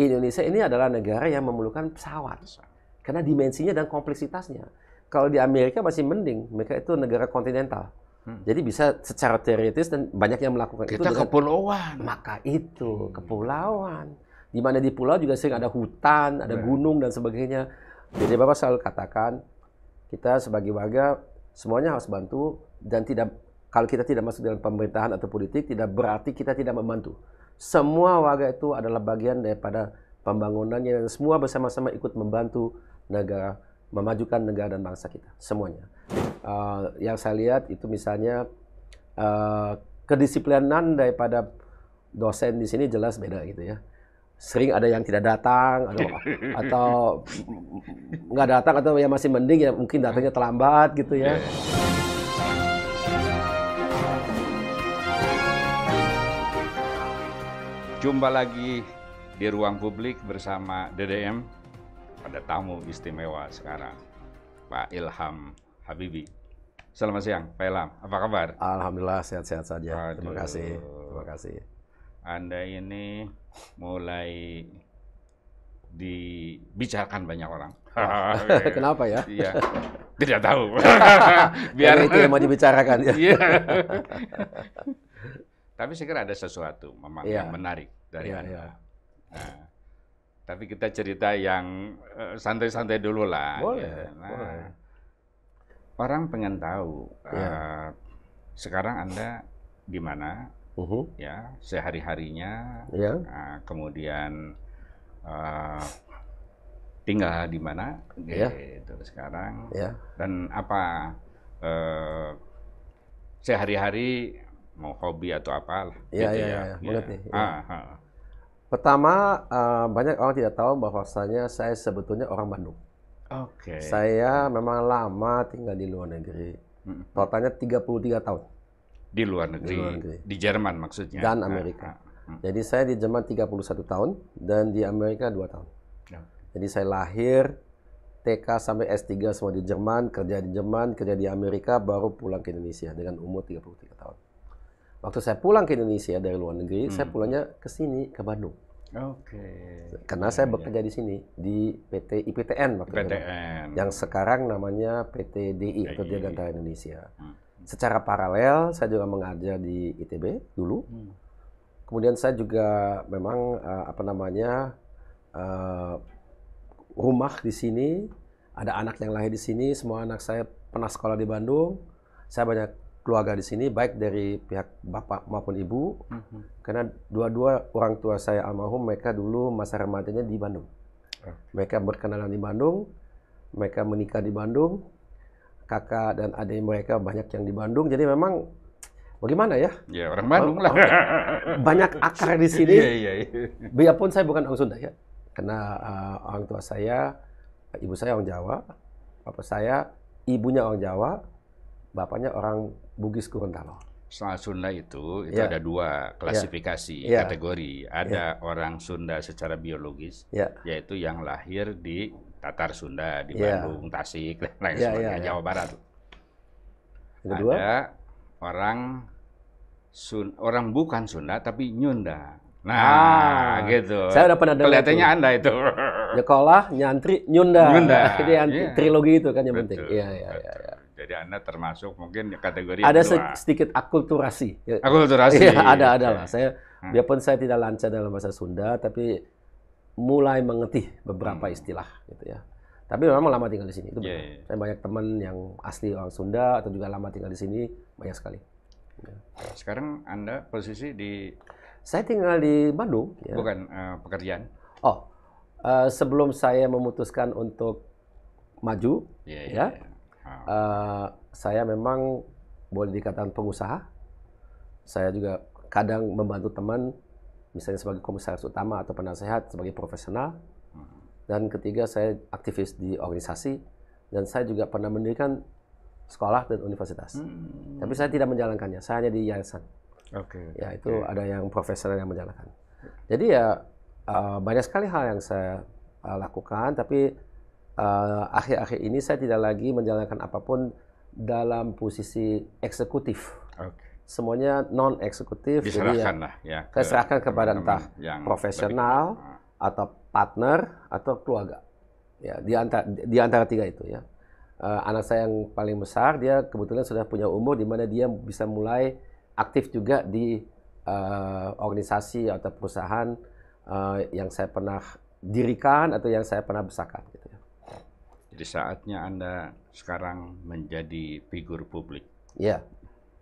Indonesia ini adalah negara yang memerlukan pesawat karena dimensinya dan kompleksitasnya. Kalau di Amerika masih mending, mereka itu negara kontinental. Jadi bisa secara teoritis dan banyak yang melakukan itu. Kita kepulauan. Maka itu kepulauan. Di mana di pulau juga sering ada hutan, ada gunung dan sebagainya. Jadi Bapak selalu katakan kita sebagai warga semuanya harus bantu dan tidak, kalau kita tidak masuk dalam pemerintahan atau politik tidak berarti kita tidak membantu. Semua warga itu adalah bagian daripada pembangunannya dan semua bersama-sama ikut membantu negara, memajukan negara dan bangsa kita, semuanya. Yang saya lihat itu misalnya kedisiplinan daripada dosen di sini jelas beda gitu ya. Sering ada yang tidak datang atau nggak datang atau yang masih mending ya mungkin datangnya terlambat gitu ya. Jumpa lagi di ruang publik bersama DDM pada tamu istimewa sekarang, Pak Ilham Habibie. Selamat siang, Pak Ilham. Apa kabar? Alhamdulillah sehat-sehat saja. Terima kasih. Terima kasih. Anda ini mulai dibicarakan banyak orang. Kenapa ya? Iya, tidak tahu. Biar itu yang mau dibicarakan ya. Tapi saya kira ada sesuatu memang yang menarik dari Anda. Nah, tapi kita cerita yang santai-santai dulu lah. Boleh. Nah, boleh. Orang pengen tahu sekarang Anda di mana, ya sehari-harinya, kemudian tinggal di mana, gitu sekarang, dan apa sehari-hari. Mau hobi atau apa lah. Mengerti. Pertama, banyak orang tidak tahu bahwasanya saya sebetulnya orang Bandung. Oke. Saya memang lama tinggal di luar negeri. Totalnya 33 tahun. Di luar negeri. Di Jerman maksudnya. Dan Amerika. Jadi saya di Jerman 31 tahun dan di Amerika 2 tahun. Jadi saya lahir TK sampai S3 semua di Jerman, kerja di Amerika, baru pulang ke Indonesia dengan umur 33 tahun. Waktu saya pulang ke Indonesia dari luar negeri, saya pulangnya ke sini, ke Bandung. Oke. Karena saya bekerja di sini, di PT IPTN waktu itu. Yang sekarang namanya PT DI, atau Dirgantara Indonesia. Secara paralel, saya juga mengajar di ITB dulu. Kemudian saya juga memang, rumah di sini, ada anak yang lahir di sini, semua anak saya pernah sekolah di Bandung. Saya banyak keluarga di sini, baik dari pihak bapak maupun ibu, karena dua-dua orang tua saya almarhum, mereka dulu masa rematanya di Bandung. Mereka berkenalan di Bandung, mereka menikah di Bandung, kakak dan adik mereka banyak yang di Bandung, jadi memang bagaimana ya? Ya orang Bandung lah. Banyak akar di sini. Biarpun saya bukan orang Sunda ya, karena orang tua saya, ibu saya orang Jawa, bapak saya, ibunya orang Jawa, bapaknya orang Bugis Gorontalo. Soal Sunda itu ada dua klasifikasi kategori. Ada orang Sunda secara biologis, yaitu yang lahir di Tatar Sunda, di Bandung, Tasik, dan lain sebagainya, Jawa Barat. Kedua, ada orang bukan Sunda tapi Nyunda. Nah, gitu. Saya udah pernah dengar. Kelihatannya Anda itu. Nyekolah, nyantri, Nyunda. Itu yang trilogi itu kan yang penting. Iya. Jadi Anda termasuk mungkin kategori ada kedua. Sedikit akulturasi. Akulturasi. Iya, ada lah. Saya biarpun saya tidak lancar dalam bahasa Sunda, tapi mulai mengerti beberapa istilah gitu ya. Tapi memang lama tinggal di sini itu benar. Saya banyak teman yang asli orang Sunda atau juga lama tinggal di sini, banyak sekali. Sekarang Anda posisi di? Saya tinggal di Bandung. Ya. Bukan pekerjaan? Sebelum saya memutuskan untuk maju, saya memang boleh dikatakan pengusaha. Saya juga kadang membantu teman, misalnya sebagai komisaris utama atau penasehat sebagai profesional. Dan ketiga, saya aktivis di organisasi. Dan saya juga pernah mendirikan sekolah dan universitas. Tapi saya tidak menjalankannya, saya hanya di yayasan. Ya, itu ada yang profesional yang menjalankan. Jadi ya banyak sekali hal yang saya lakukan, tapi akhir-akhir ini saya tidak lagi menjalankan apapun dalam posisi eksekutif. Semuanya non-eksekutif. Diserahkan lah ya. Saya serahkan kepada entah profesional atau partner, atau keluarga. Ya, di antara tiga itu ya. Anak saya yang paling besar, dia kebetulan sudah punya umur di mana dia bisa mulai aktif juga di organisasi atau perusahaan yang saya pernah dirikan atau yang saya pernah besarkan. Gitu ya. Jadi saatnya Anda sekarang menjadi figur publik. Ya.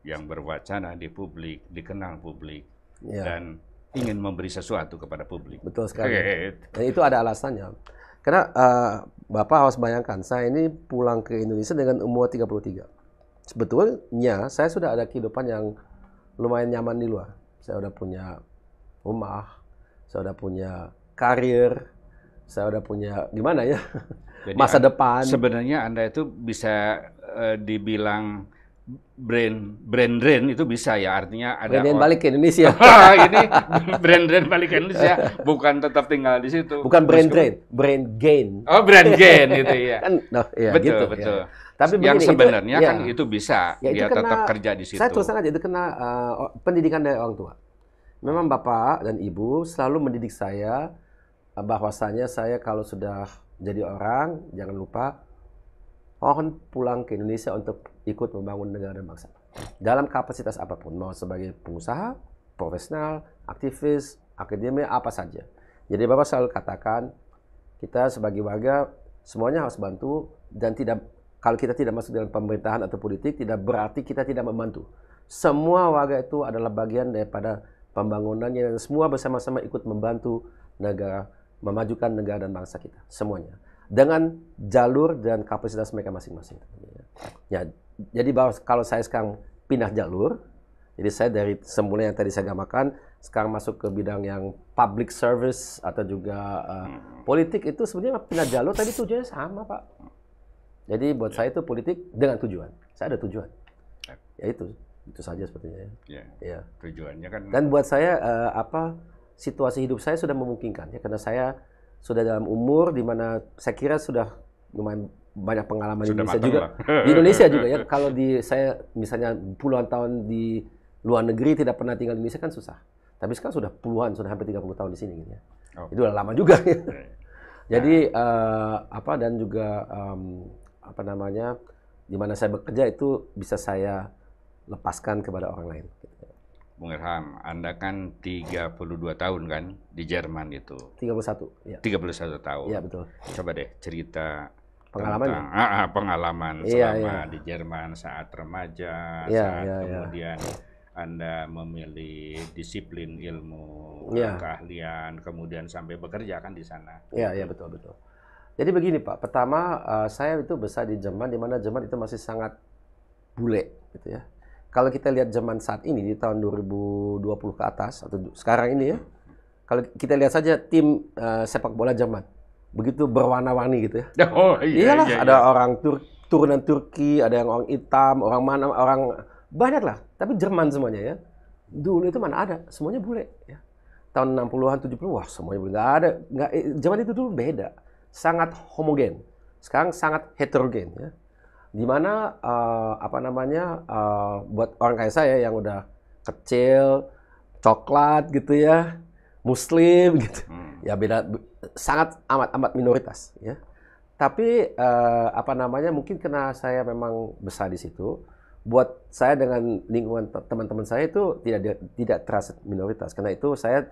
Yang berwacana di publik, dikenal publik, ya. Dan ingin memberi sesuatu kepada publik. Betul sekali. Dan itu ada alasannya. Karena Bapak harus bayangkan, saya ini pulang ke Indonesia dengan umur 33. Sebetulnya saya sudah ada kehidupan yang lumayan nyaman di luar. Saya udah punya rumah, saya udah punya karir, saya udah punya gimana ya, jadi masa depan. Sebenarnya Anda itu bisa dibilang brand drain itu bisa ya, artinya ada brand balik ke Indonesia. Ini brand balik ke Indonesia, bukan tetap tinggal di situ. Bukan brand drain, brand gain. Oh, brand gain itu ya. Kan, ya betul gitu, betul. Ya. Tapi yang begini, sebenarnya itu, kan itu bisa ya, dia itu tetap kerja di situ. Saya terus aja itu kena pendidikan dari orang tua. Memang Bapak dan Ibu selalu mendidik saya bahwasanya saya kalau sudah jadi orang, jangan lupa mohon pulang ke Indonesia untuk ikut membangun negara dan bangsa. Dalam kapasitas apapun, mau sebagai pengusaha, profesional, aktivis, akademi, apa saja. Jadi Bapak selalu katakan, kita sebagai warga semuanya harus bantu, dan kalau kita tidak masuk dalam pemerintahan atau politik, tidak berarti kita tidak membantu. Semua warga itu adalah bagian daripada pembangunannya, dan semua bersama-sama ikut membantu negara, memajukan negara dan bangsa kita, semuanya. Dengan jalur dan kapasitas mereka masing-masing. Ya, jadi kalau saya sekarang pindah jalur, jadi saya dari semula yang tadi saya gamakan, sekarang masuk ke bidang yang public service atau juga politik, itu sebenarnya pindah jalur, tadi tujuannya sama Pak. Jadi buat saya itu politik dengan tujuan. Saya ada tujuan. Ya itu saja sepertinya. Ya. Tujuannya kan. Dan buat saya situasi hidup saya sudah memungkinkan ya, karena saya sudah dalam umur di mana saya kira sudah lumayan banyak pengalaman di Indonesia juga. Di Indonesia juga ya. Kalau saya misalnya puluhan tahun di luar negeri, tidak pernah tinggal di Indonesia kan susah. Tapi sekarang sudah sudah hampir 30 tahun di sini gitu ya. Itu udah lama juga. Jadi dan juga di mana saya bekerja itu bisa saya lepaskan kepada orang lain. Bung Irham, Anda kan 32 tahun kan di Jerman itu. 31, ya. 31 tahun. Iya, betul. Coba deh cerita pengalaman pengalaman selama di Jerman saat remaja, saat kemudian Anda memilih disiplin ilmu, keahlian, kemudian sampai bekerja kan di sana. Iya, betul. Jadi begini Pak, pertama saya itu besar di Jerman, di mana Jerman itu masih sangat bule gitu ya. Kalau kita lihat zaman saat ini di tahun 2020 ke atas atau sekarang ini ya, kalau kita lihat saja tim sepak bola Jerman begitu berwarna-warni gitu ya. Iyalah, ada orang turunan Turki, ada yang orang hitam, orang mana, orang banyak lah. Tapi Jerman semuanya ya. Dulu itu mana ada, semuanya bule ya. Tahun 60-an, 70-an, wah semuanya bule. Nggak ada, Jerman itu dulu beda, sangat homogen. Sekarang sangat heterogen ya. Di mana buat orang kayak saya yang udah kecil, coklat gitu ya, muslim gitu, ya beda, sangat amat minoritas ya. Tapi mungkin karena saya memang besar di situ, buat saya dengan lingkungan teman-teman saya itu tidak terasa minoritas. Karena itu saya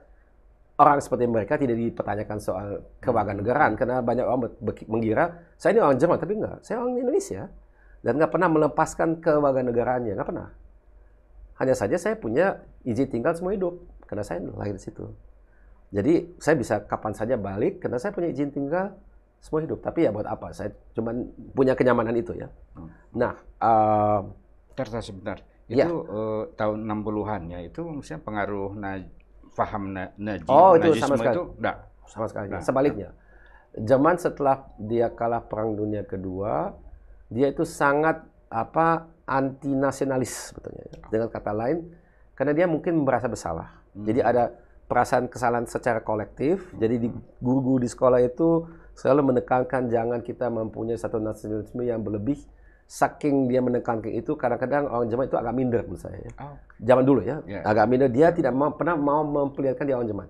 orang seperti mereka tidak dipertanyakan soal kewarganegaraan, karena banyak orang mengira saya ini orang Jerman, tapi enggak, saya orang Indonesia. Dan nggak pernah melepaskan kewarganegaraannya, nggak pernah. Hanya saja saya punya izin tinggal semua hidup, karena saya lahir di situ. Jadi saya bisa kapan saja balik, karena saya punya izin tinggal semua hidup. Tapi ya buat apa? Saya cuma punya kenyamanan itu ya. Nah, sebentar. Itu tahun 60-an ya, itu misalnya pengaruh faham Nazisme itu enggak? Sama sekali. Nah, sebaliknya. Zaman setelah dia kalah Perang Dunia Kedua, dia itu sangat anti nasionalis sebetulnya. Dengan kata lain, karena dia mungkin merasa bersalah. Jadi ada perasaan kesalahan secara kolektif. Jadi guru-guru di sekolah itu selalu menekankan jangan kita mempunyai satu nasionalisme yang berlebih. Saking dia menekankan itu, kadang-kadang orang Jerman itu agak minder menurut saya. Zaman dulu ya, agak minder. Dia tidak pernah mau memperlihatkan dia orang Jerman.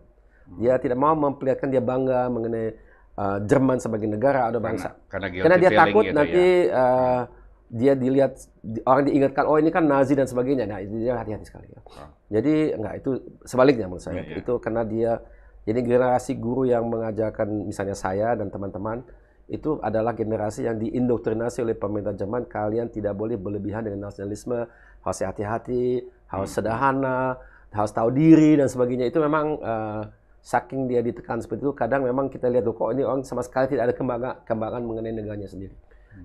Dia tidak mau memperlihatkan dia bangga mengenai Jerman sebagai negara atau bangsa. Karena dia takut gitu nanti dia dilihat, orang diingatkan, oh ini kan Nazi dan sebagainya. Nah, dia hati-hati sekali. Ya. Jadi enggak, itu sebaliknya menurut saya. Itu karena dia, jadi generasi guru yang mengajarkan misalnya saya dan teman-teman, itu adalah generasi yang diindoktrinasi oleh pemerintah Jerman. Kalian tidak boleh berlebihan dengan nasionalisme, harus hati-hati, harus sederhana, harus tahu diri dan sebagainya. Itu memang saking dia ditekan seperti itu, kadang memang kita lihat kok ini orang sama sekali tidak ada kembangan mengenai negaranya sendiri.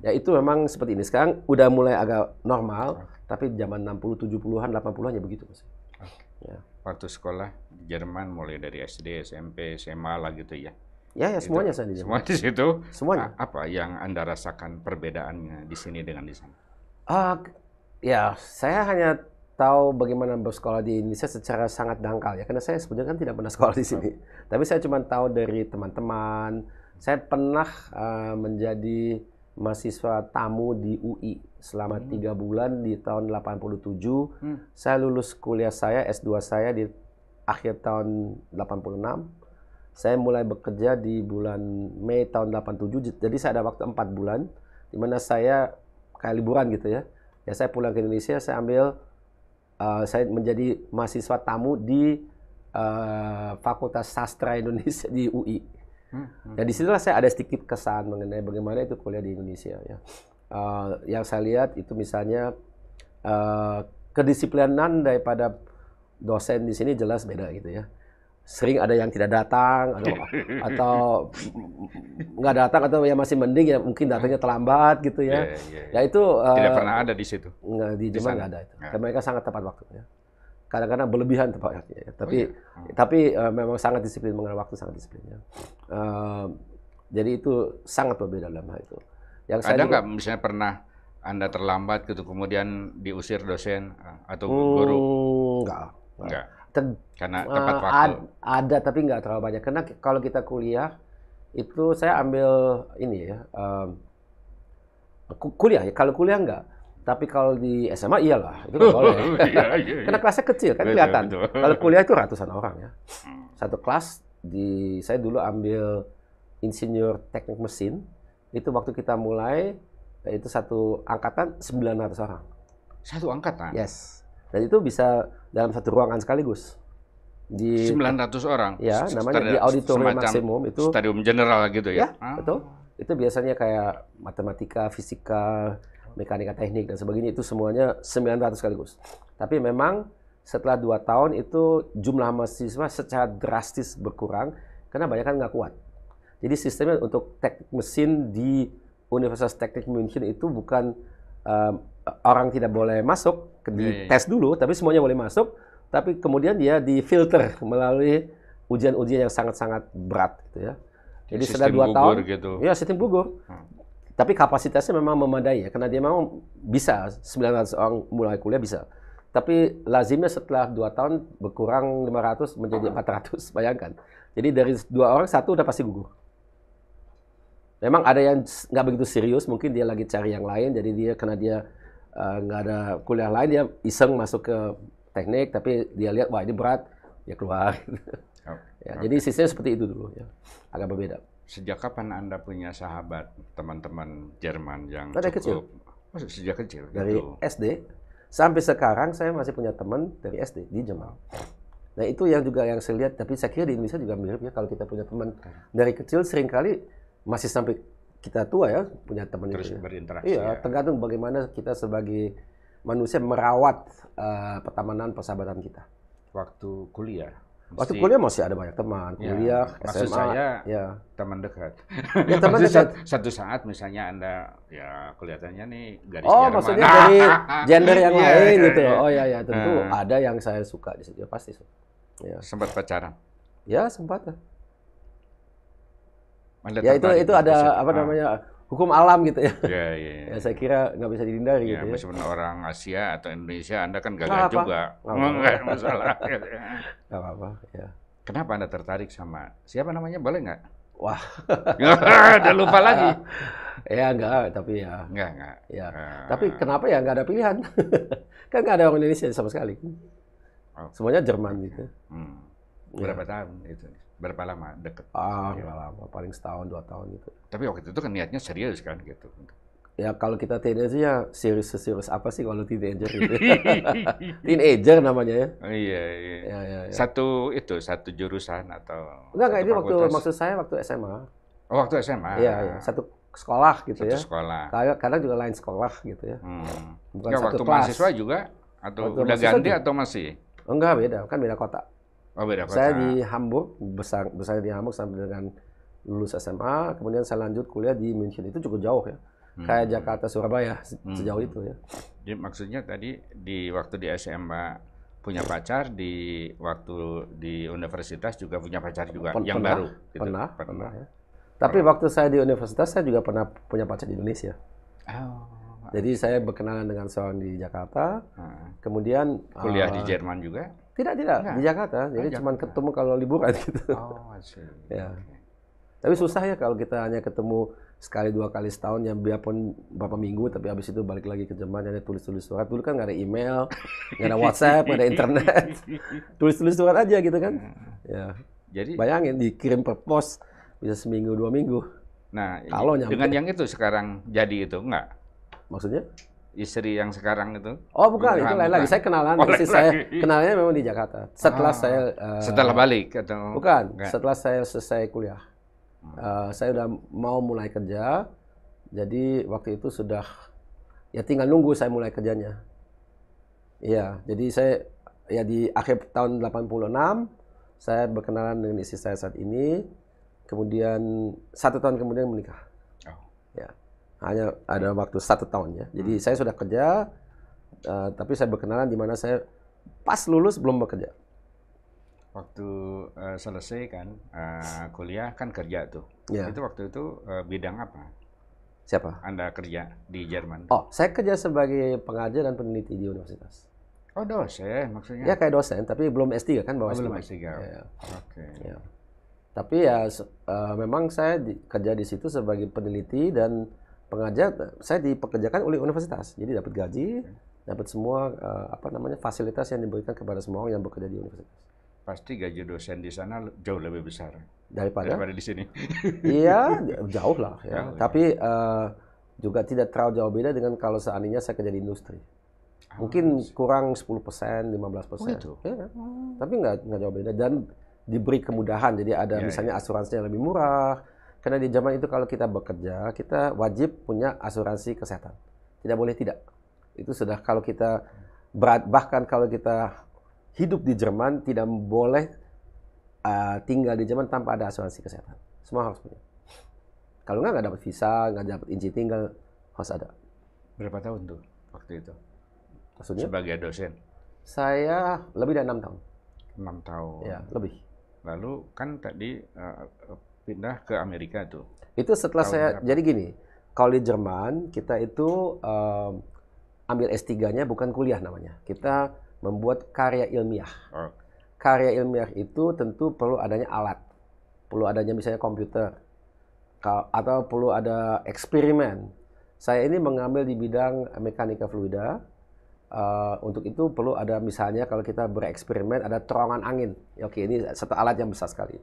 Ya itu memang seperti ini. Sekarang udah mulai agak normal, tapi zaman 60, 70-an, 80-an ya begitu. Ya. Waktu sekolah di Jerman mulai dari SD, SMP, SMA lah gitu ya. Ya semuanya saya di Jerman. Semua di situ. Semuanya. Apa yang Anda rasakan perbedaannya di sini dengan di sana? Ya, saya hanya tahu bagaimana bersekolah di Indonesia secara sangat dangkal ya, karena saya sebenarnya kan tidak pernah sekolah di sini. Tapi saya cuma tahu dari teman-teman. Saya pernah menjadi mahasiswa tamu di UI selama 3 bulan di tahun 87. Saya lulus kuliah saya, S2 saya di akhir tahun 86. Saya mulai bekerja di bulan Mei tahun 87. Jadi saya ada waktu 4 bulan di mana saya kayak liburan gitu ya. Ya saya pulang ke Indonesia, saya menjadi mahasiswa tamu di Fakultas Sastra Indonesia di UI. Dan disitulah saya ada sedikit kesan mengenai bagaimana itu kuliah di Indonesia. Ya. Yang saya lihat itu misalnya kedisiplinan daripada dosen di sini jelas beda gitu ya. Sering ada yang tidak datang atau nggak datang atau yang masih mending ya mungkin datangnya terlambat gitu ya. Ya itu tidak pernah ada di situ. Nggak, di Jerman nggak ada itu. Karena mereka sangat tepat waktu ya. Kadang-kadang berlebihan tepat waktunya. Ya. Tapi memang sangat disiplin mengenai waktu, sangat disiplin ya. Jadi itu sangat berbeda dalam hal itu. Yang ada nggak misalnya pernah Anda terlambat gitu kemudian diusir dosen atau guru? Enggak. Karena tepat waktu. Ada tapi nggak terlalu banyak. Karena kalau kita kuliah itu saya ambil ini ya kuliah ya. Kalau kuliah nggak. Tapi kalau di SMA iyalah itu nggak boleh. Karena kelasnya kecil kan kelihatan. Kalau kuliah itu ratusan orang ya. Satu kelas saya dulu ambil insinyur teknik mesin. Itu waktu kita mulai itu satu angkatan 900 orang. Satu angkatan? Yes. Dan itu bisa dalam satu ruangan sekaligus. 900 orang? Ya, namanya di auditorium maksimum itu. Stadium general gitu ya? Ya, betul. Itu biasanya kayak matematika, fisika, mekanika teknik, dan sebagainya. Itu semuanya 900 sekaligus. Tapi memang setelah 2 tahun itu jumlah mahasiswa secara drastis berkurang karena banyak kan nggak kuat. Jadi sistemnya untuk teknik mesin di Universitas Teknik München itu bukan orang tidak boleh masuk, tes dulu, tapi semuanya boleh masuk, tapi kemudian dia difilter melalui ujian-ujian yang sangat-sangat berat, gitu ya. Jadi setelah 2 tahun, gitu. Ya sistem gugur. Tapi kapasitasnya memang memadai ya, karena dia memang bisa 900 orang mulai kuliah bisa. Tapi lazimnya setelah 2 tahun berkurang 500 menjadi 400, bayangkan. Jadi dari 2 orang, 1 udah pasti gugur. Memang ada yang nggak begitu serius, mungkin dia lagi cari yang lain, jadi dia karena dia nggak ada kuliah lain, dia iseng masuk ke teknik, tapi dia lihat, wah ini berat, dia keluar. Jadi sistemnya seperti itu dulu, ya. Agak berbeda. Sejak kapan Anda punya sahabat, teman-teman Jerman yang dari cukup? Kecil. Sejak kecil? Dari SD, sampai sekarang saya masih punya teman dari SD di Jerman. Nah itu yang juga yang saya lihat, tapi saya kira di Indonesia juga mirip ya, kalau kita punya teman dari kecil seringkali masih sampai kita tua ya punya teman terus itu. Berinteraksi. Iya, tergantung bagaimana kita sebagai manusia merawat pertemanan persahabatan kita. Waktu kuliah. Waktu kuliah masih ada banyak teman, kuliah, SMA. Maksud saya teman dekat. Ya teman dekat. Satu saat misalnya Anda ya kelihatannya nih garis Jerman. Maksudnya dari gender yang lain gitu. Oh ya tentu ada yang saya suka di situ, ya pasti. Ya. Sempat pacaran? Ya sempat. Ya itu ada apa namanya hukum alam gitu ya. Ya saya kira nggak bisa dihindari gitu ya. Meskipun orang Asia atau Indonesia, Anda kan gagal juga. Nggak ada masalah. Nggak apa-apa. Ya. Kenapa Anda tertarik sama siapa namanya? Boleh nggak? Wah. Udah lupa lagi. Ya enggak, tapi ya. Enggak. Ya. Tapi kenapa ya nggak ada pilihan? Kan nggak ada orang Indonesia sama sekali. Semuanya Jerman gitu. Berapa tahun itu? Berapa lama deket? Nggak lama, paling setahun 2 tahun gitu. Tapi waktu itu kan niatnya serius kan gitu. Ya kalau kita teenager ya serius apa sih kalau teenager gitu. Teenager namanya ya. Oh, iya. Ya. Satu jurusan atau enggak ini maksud saya waktu SMA. Oh, waktu SMA. Iya, satu sekolah gitu ya. Satu sekolah. Kadang juga lain sekolah gitu ya. Bukan satu waktu kelas. Mahasiswa juga atau waktu udah ganti juga. Atau masih? Enggak, beda, kan beda kota. Oh, beda kota. Saya di Hamburg, besar di Hamburg sampai dengan lulus SMA, kemudian saya lanjut kuliah di München. Itu cukup jauh ya. Kayak Jakarta, Surabaya, sejauh itu ya. Jadi maksudnya tadi waktu di SMA punya pacar, waktu di universitas juga punya pacar juga yang baru. Gitu. Pernah ya. Tapi waktu saya di universitas saya juga pernah punya pacar di Indonesia. Jadi saya berkenalan dengan seorang di Jakarta, kemudian kuliah di Jerman juga? Tidak, di Jakarta. Jadi cuma ketemu kalau liburan gitu. Oh, ya. Tapi susah ya kalau kita hanya ketemu sekali 2 kali setahun, ya biarpun beberapa minggu, tapi habis itu balik lagi ke Jerman, ada tulis-tulis surat. Dulu kan nggak ada email, nggak ada WhatsApp, nggak ada internet, tulis-tulis surat aja gitu kan. Ya. Jadi bayangin dikirim per pos bisa seminggu 2 minggu. Nah, kalau dengan yang itu sekarang jadi itu enggak? Maksudnya? Istri yang sekarang itu? Oh bukan, itu lain lagi. Saya kenalan, saya kenalnya memang di Jakarta. Setelah saya setelah balik atau? Bukan, setelah saya selesai kuliah. Saya udah mau mulai kerja, jadi waktu itu sudah ya tinggal nunggu saya mulai kerjanya. Iya, jadi saya ya di akhir tahun 86 saya berkenalan dengan istri saya saat ini, kemudian 1 tahun kemudian menikah. Ya, hanya ada waktu 1 tahun ya. Jadi saya sudah kerja, tapi saya berkenalan di mana saya pas lulus belum bekerja. Waktu selesai kan kuliah kan kerja tuh. Yeah. Itu waktu itu bidang apa? Siapa? Anda kerja di Jerman. Oh, saya kerja sebagai pengajar dan peneliti di universitas. Oh, dosen maksudnya? Ya kayak dosen, tapi belum S3 kan bawa S3. Belum S3. Ya. Oke. Ya. Tapi ya memang saya kerja di situ sebagai peneliti dan pengajar. Saya dipekerjakan oleh universitas, jadi dapat gaji, dapat semua fasilitas yang diberikan kepada semua orang yang bekerja di universitas. Pasti gaji dosen di sana jauh lebih besar daripada di sini. Iya, jauh lah ya. Jauh, tapi juga tidak terlalu jauh beda dengan kalau seandainya saya kerja di industri. Mungkin kurang 10%, 15%. Itu. Ya, tapi nggak jauh beda dan diberi kemudahan. Jadi ada misalnya asuransinya lebih murah. Karena di zaman itu kalau kita bekerja, kita wajib punya asuransi kesehatan. Tidak boleh tidak. Itu sudah kalau kita bahkan kalau kita hidup di Jerman tidak boleh tinggal di Jerman tanpa ada asuransi kesehatan. Semua harus punya. Kalau nggak dapat visa, nggak dapat izin tinggal, harus ada. Berapa tahun tuh waktu itu? Maksudnya? Sebagai dosen? Saya lebih dari 6 tahun. 6 tahun? Ya, lebih. Lalu kan tadi pindah ke Amerika tuh. Itu setelah jadi gini, kalau di Jerman kita itu ambil S3-nya bukan kuliah namanya. Kita membuat karya ilmiah. Karya ilmiah itu tentu perlu adanya alat. Perlu adanya misalnya komputer. Atau perlu ada eksperimen. Saya ini mengambil di bidang mekanika fluida. Untuk itu perlu ada misalnya kalau kita bereksperimen ada terowongan angin. Oke, ini satu alat yang besar sekali.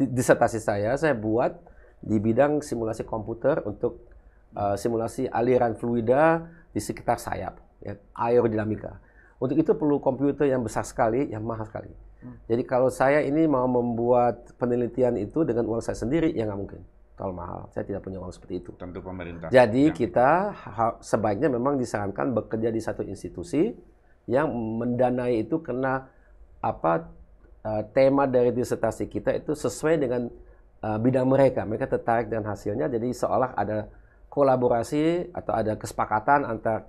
Disertasi saya buat di bidang simulasi komputer untuk simulasi aliran fluida di sekitar sayap. Ya, aerodinamika. Untuk itu perlu komputer yang besar sekali, yang mahal sekali. Jadi kalau saya ini mau membuat penelitian itu dengan uang saya sendiri, ya nggak mungkin. Terlalu mahal. Saya tidak punya uang seperti itu. Tentu pemerintah. Jadi kita sebaiknya memang disarankan bekerja di satu institusi yang mendanai itu karena tema dari disertasi kita itu sesuai dengan bidang mereka. Mereka tertarik dengan hasilnya. Jadi seolah ada kolaborasi atau ada kesepakatan antar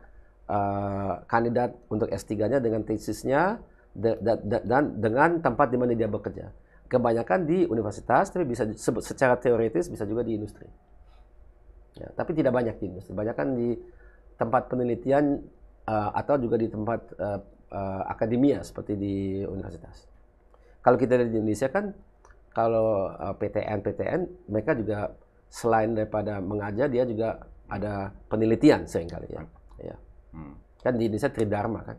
kandidat untuk S3-nya dengan tesisnya dan dengan tempat di mana dia bekerja. Kebanyakan di universitas, tapi bisa secara teoritis bisa juga di industri. Ya, tapi tidak banyak di industri. Banyakan di tempat penelitian atau juga di tempat akademia seperti di universitas. Kalau kita di Indonesia kan, kalau PTN mereka juga selain daripada mengajar, dia juga ada penelitian seringkali ya. Ya. Hmm. Kan di Indonesia Tridharma kan.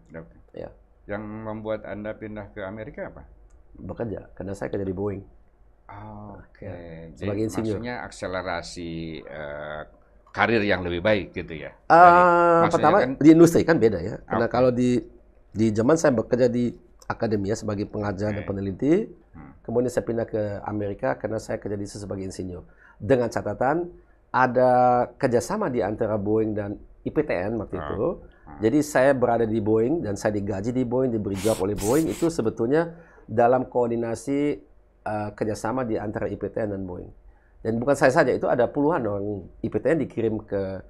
Ya. Yang membuat Anda pindah ke Amerika apa? bekerja karena saya kerja di Boeing. Oke. Sebagai insinyur. Maksudnya akselerasi karir yang lebih baik gitu ya? Pertama kan, di industri kan beda ya. Karena kalau di zaman saya bekerja di akademia sebagai pengajar dan peneliti, kemudian saya pindah ke Amerika karena saya kerja di sebagai insinyur. Dengan catatan ada kerjasama di antara Boeing dan IPTN waktu itu. Jadi saya berada di Boeing dan saya digaji di Boeing, diberi job oleh Boeing, itu sebetulnya dalam koordinasi kerjasama di antara IPTN dan Boeing. Dan bukan saya saja, itu ada puluhan orang IPTN dikirim ke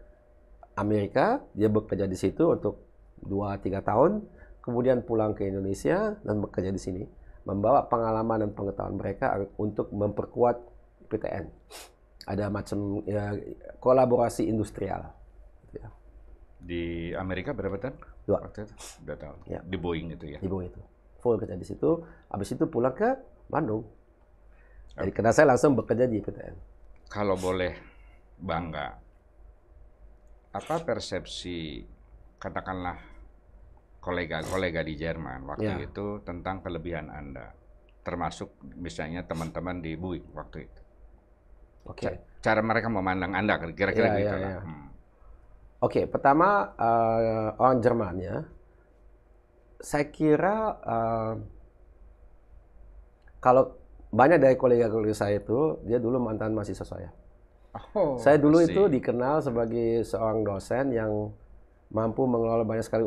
Amerika, dia bekerja di situ untuk 2-3 tahun, kemudian pulang ke Indonesia dan bekerja di sini, membawa pengalaman dan pengetahuan mereka untuk memperkuat IPTN. Ada macam ya, kolaborasi industrial. Ya. Di Amerika berapa tahun? 2 tahun. Ya. Di Boeing itu ya? Di Boeing itu. Full kerja di situ, habis itu pulang ke Bandung. Jadi karena saya langsung bekerja di IPTN. Kalau boleh bangga, apa persepsi katakanlah kolega-kolega di Jerman waktu itu tentang kelebihan Anda, termasuk misalnya teman-teman di Boeing waktu itu? Oke. Cara mereka memandang Anda kira-kira gitu lah. Oke, pertama orang Jerman ya, saya kira kalau banyak dari kolega-kolega saya itu, dia dulu mantan mahasiswa saya. Saya dulu itu dikenal sebagai seorang dosen yang mampu mengelola banyak sekali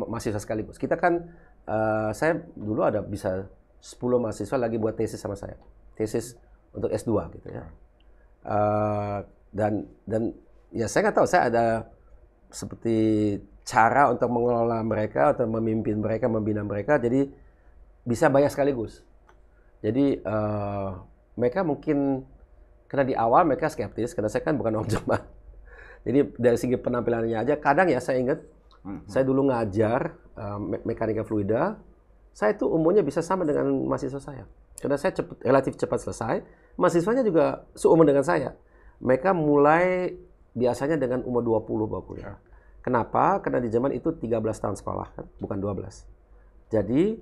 mahasiswa sekaligus. Kita kan, saya dulu ada bisa 10 mahasiswa lagi buat tesis sama saya. Tesis untuk S2 gitu ya. Dan ya saya nggak tahu, saya ada seperti cara untuk mengelola mereka, atau memimpin mereka, membina mereka, jadi bisa banyak sekaligus. Jadi mereka mungkin, karena di awal mereka skeptis, karena saya kan bukan orang Jerman. Jadi dari segi penampilannya aja, kadang ya saya ingat, saya dulu ngajar mekanika fluida, saya itu umurnya bisa sama dengan mahasiswa saya. Karena saya relatif cepat selesai, mahasiswanya juga seumur dengan saya. Mereka mulai biasanya dengan umur 20 baru kuliah. Kenapa? Karena di Jerman itu 13 tahun sekolah, kan? Bukan 12. Jadi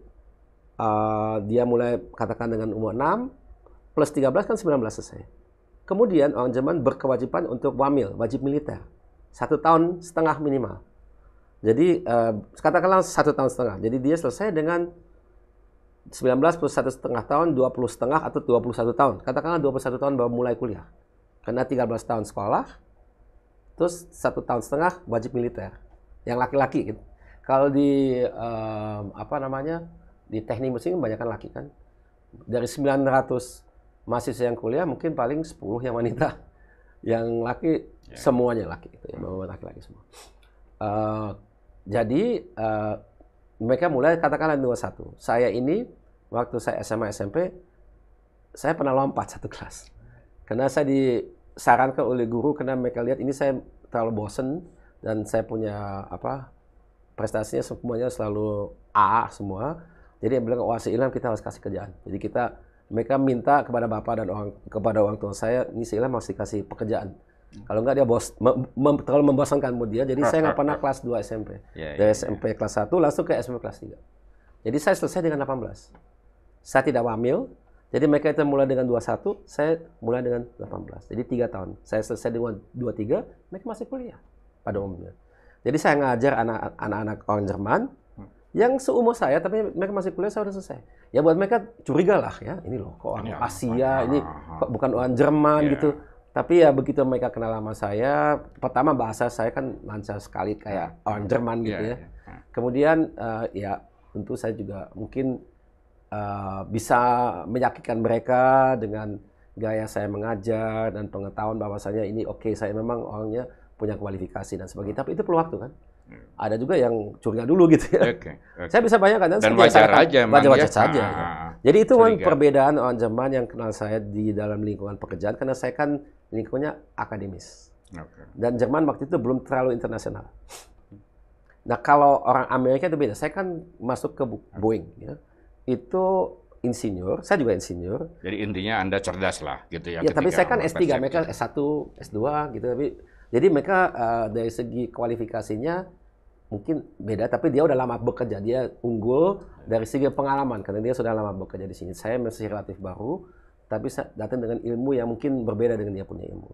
dia mulai katakan dengan umur 6 plus 13 kan 19 selesai. Kemudian orang Jerman berkewajiban untuk wamil, wajib militer. 1,5 tahun minimal. Jadi katakanlah 1,5 tahun. Jadi dia selesai dengan 19 plus 1,5 tahun, 20,5 atau 21 tahun. Katakanlah 21 tahun baru mulai kuliah. Karena 13 tahun sekolah, terus 1,5 tahun wajib militer. Yang laki-laki gitu. Kalau di di teknik mesin kebanyakan laki kan. Dari 900 mahasiswa yang kuliah mungkin paling 10 yang wanita. Yang laki semuanya laki gitu ya, laki-laki semua. Jadi mereka mulai katakanlah 21. Saya ini waktu saya SMA SMP saya pernah lompat 1 kelas. Karena saya disarankan oleh guru karena mereka lihat ini saya terlalu bosen dan saya punya prestasinya semuanya selalu A semua. Jadi dia bilang, wah si Ilham kita harus kasih kerjaan. Jadi mereka minta kepada bapak dan kepada orang tua saya, ini si Ilham harus dikasih pekerjaan. Kalau enggak dia terlalu membosankan buat dia. Jadi saya nggak pernah kelas 2 SMP. Dari SMP kelas 1 langsung ke SMP kelas 3. Jadi saya selesai dengan 18. Saya tidak wamil. Jadi mereka itu mulai dengan 21, saya mulai dengan 18. Jadi 3 tahun. Saya selesai dengan 23, mereka masih kuliah pada umumnya. Jadi saya ngajar anak-anak orang Jerman yang seumur saya, tapi mereka masih kuliah, saya udah selesai. Ya buat mereka curiga lah ya, ini loh kok orang Asia, ini kok bukan orang Jerman gitu. Tapi ya begitu mereka kenal sama saya, pertama bahasa saya kan lancar sekali kayak orang Jerman gitu ya. Kemudian ya tentu saya juga mungkin bisa meyakinkan mereka dengan gaya saya mengajar dan pengetahuan bahwasanya ini oke, saya memang orangnya punya kualifikasi dan sebagainya. Tapi itu perlu waktu kan. Ada juga yang curiga dulu gitu ya. Saya bisa bayangkan dan wajar aja, wajar saja. Ya. Jadi itu perbedaan orang Jerman yang kenal saya di dalam lingkungan pekerjaan karena saya kan lingkungannya akademis. Dan Jerman waktu itu belum terlalu internasional. Nah kalau orang Amerika itu beda. Saya kan masuk ke Boeing ya. Itu insinyur, saya juga insinyur. Jadi intinya Anda cerdas lah gitu ya. Ya tapi saya kan S3, mereka S1, S2 gitu. Jadi mereka dari segi kualifikasinya mungkin beda, tapi dia udah lama bekerja, dia unggul dari segi pengalaman karena dia sudah lama bekerja di sini. Saya masih relatif baru, tapi datang dengan ilmu yang mungkin berbeda dengan dia punya ilmu.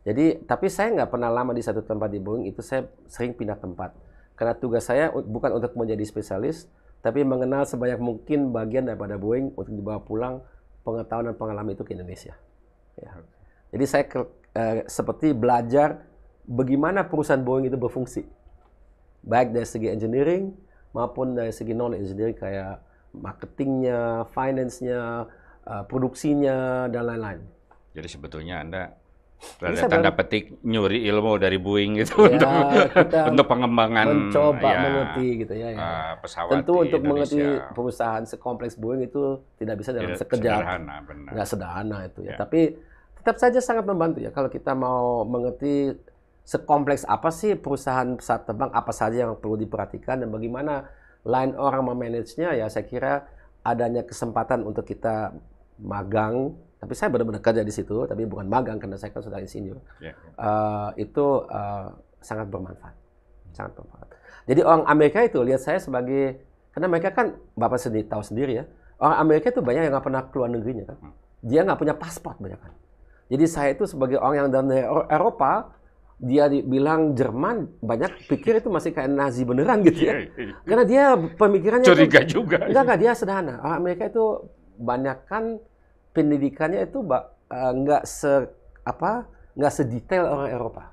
Jadi, tapi saya nggak pernah lama di satu tempat di Boeing, itu saya sering pindah tempat. Karena tugas saya bukan untuk menjadi spesialis, tapi mengenal sebanyak mungkin bagian daripada Boeing untuk dibawa pulang pengetahuan dan pengalaman itu ke Indonesia. Ya. Jadi saya seperti belajar bagaimana perusahaan Boeing itu berfungsi. Baik dari segi engineering maupun dari segi non-engineering kayak marketingnya, finance-nya, produksinya, dan lain-lain. Jadi sebetulnya Anda tanda petik nyuri ilmu dari Boeing gitu untuk pengembangan mencoba mengerti gitu ya. Pesawat. Tentu untuk mengerti perusahaan sekompleks Boeing itu tidak bisa dalam sekejap. Nggak sederhana itu ya. Tapi tetap saja sangat membantu ya kalau kita mau mengerti sekompleks apa sih perusahaan pesawat terbang, apa saja yang perlu diperhatikan dan bagaimana line orang memanagenya. Ya saya kira adanya kesempatan untuk kita magang. Tapi saya benar-benar kerja di situ, tapi bukan magang karena saya kan sudah insinyur. Itu sangat bermanfaat, sangat bermanfaat. Jadi orang Amerika itu lihat saya sebagai, karena mereka kan Bapak sendiri tahu sendiri ya, orang Amerika itu banyak yang nggak pernah keluar negerinya kan. Dia nggak punya paspor banyak kan. Jadi saya itu sebagai orang yang dari Eropa, dia bilang Jerman, banyak pikir itu masih kayak Nazi beneran gitu ya. Karena dia pemikirannya curiga itu, juga. Enggak, dia sederhana. Orang Amerika itu banyak kan pendidikannya itu nggak sedetail orang Eropa.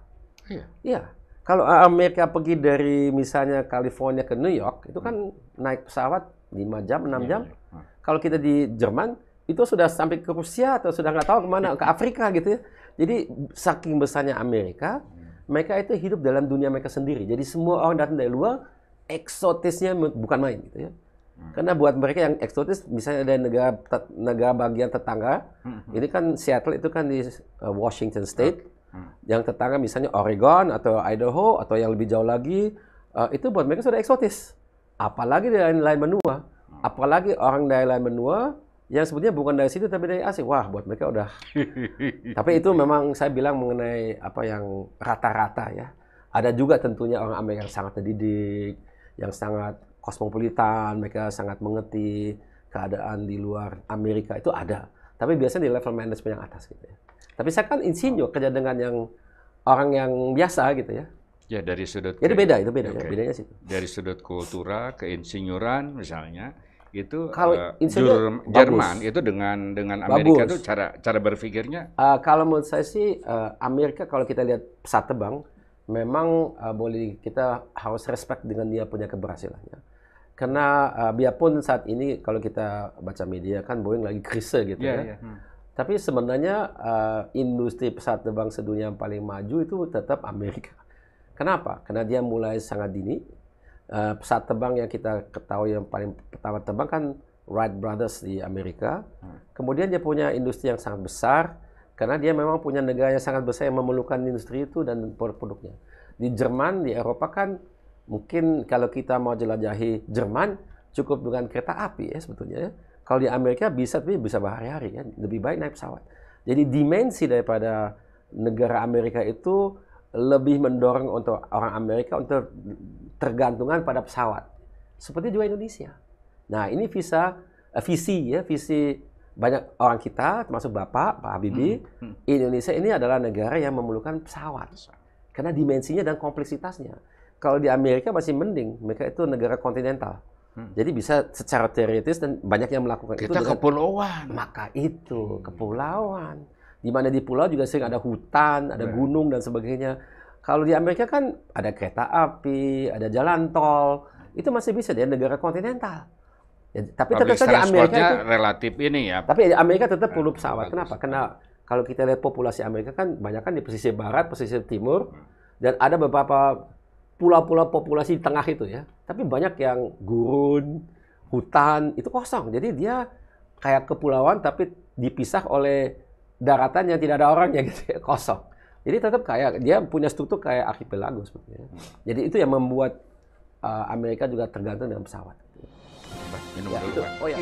Iya. Kalau Amerika pergi dari misalnya California ke New York, itu kan naik pesawat 5 jam, 6 jam. Kalau kita di Jerman, itu sudah sampai ke Rusia atau sudah nggak tahu kemana, ke Afrika gitu ya. Jadi saking besarnya Amerika, mereka itu hidup dalam dunia mereka sendiri. Jadi semua orang datang dari luar, eksotisnya bukan main gitu ya. Karena buat mereka yang eksotis, misalnya ada negara bagian tetangga, ini kan Seattle itu kan di Washington State, yang tetangga misalnya Oregon atau Idaho atau yang lebih jauh lagi, itu buat mereka sudah eksotis. Apalagi dari lain benua, apalagi orang dari lain benua yang sebetulnya bukan dari situ tapi dari asing. Wah, buat mereka udah. Tapi itu memang saya bilang mengenai apa yang rata-rata ya. Ada juga tentunya orang Amerika yang sangat terdidik, yang sangat kosmopolitan, mereka sangat mengerti keadaan di luar Amerika, itu ada. Tapi biasanya di level manajemen yang atas gitu ya. Tapi saya kan insinyur kerja dengan yang orang yang biasa gitu ya. Ya dari sudut. Jadi beda itu beda ya, bedanya situ. Dari sudut kultura keinsinyuran misalnya itu kalau Jerman itu dengan Amerika itu cara berpikirnya. Kalau menurut saya sih Amerika kalau kita lihat pesawat terbang memang boleh kita harus respect dengan dia punya keberhasilannya. Karena biarpun saat ini kalau kita baca media kan Boeing lagi krisis gitu ya. Tapi sebenarnya industri pesawat terbang sedunia yang paling maju itu tetap Amerika. Kenapa? Karena dia mulai sangat dini. Pesawat terbang yang kita ketahui yang paling pertama terbang kan Wright Brothers di Amerika. Kemudian dia punya industri yang sangat besar. Karena dia memang punya negara yang sangat besar yang memerlukan industri itu dan produk-produknya. Di Jerman, di Eropa kan mungkin kalau kita mau jelajahi Jerman cukup dengan kereta api ya sebetulnya ya. Kalau di Amerika bisa berhari-hari ya. Lebih baik naik pesawat. Jadi dimensi daripada negara Amerika itu lebih mendorong untuk orang Amerika untuk tergantungan pada pesawat. Seperti juga Indonesia. Nah ini visi banyak orang kita, termasuk Bapak, Pak Habibie, Indonesia ini adalah negara yang memerlukan pesawat. Karena dimensinya dan kompleksitasnya. Kalau di Amerika masih mending, mereka itu negara kontinental. Jadi bisa secara teoritis dan banyak yang melakukan itu. Kita kepulauan. Maka itu, kepulauan. Di mana di pulau juga sering ada hutan, ada gunung dan sebagainya. Kalau di Amerika kan ada kereta api, ada jalan tol. Itu masih bisa, dia negara kontinental. Ya, tapi tetap saja Amerika itu relatif ini ya. Tapi Amerika tetap perlu pesawat. Kenapa? Karena kalau kita lihat populasi Amerika kan banyak kan di pesisir barat, pesisir timur, dan ada beberapa pulau-pulau populasi di tengah itu ya. Tapi banyak yang gurun, hutan itu kosong. Jadi dia kayak kepulauan tapi dipisah oleh daratan yang tidak ada orangnya gitu ya, kosong. Jadi tetap kayak dia punya struktur kayak archipelago sebetulnya. Jadi itu yang membuat Amerika juga tergantung dengan pesawat. Minum dulu, Pak. Oh ya.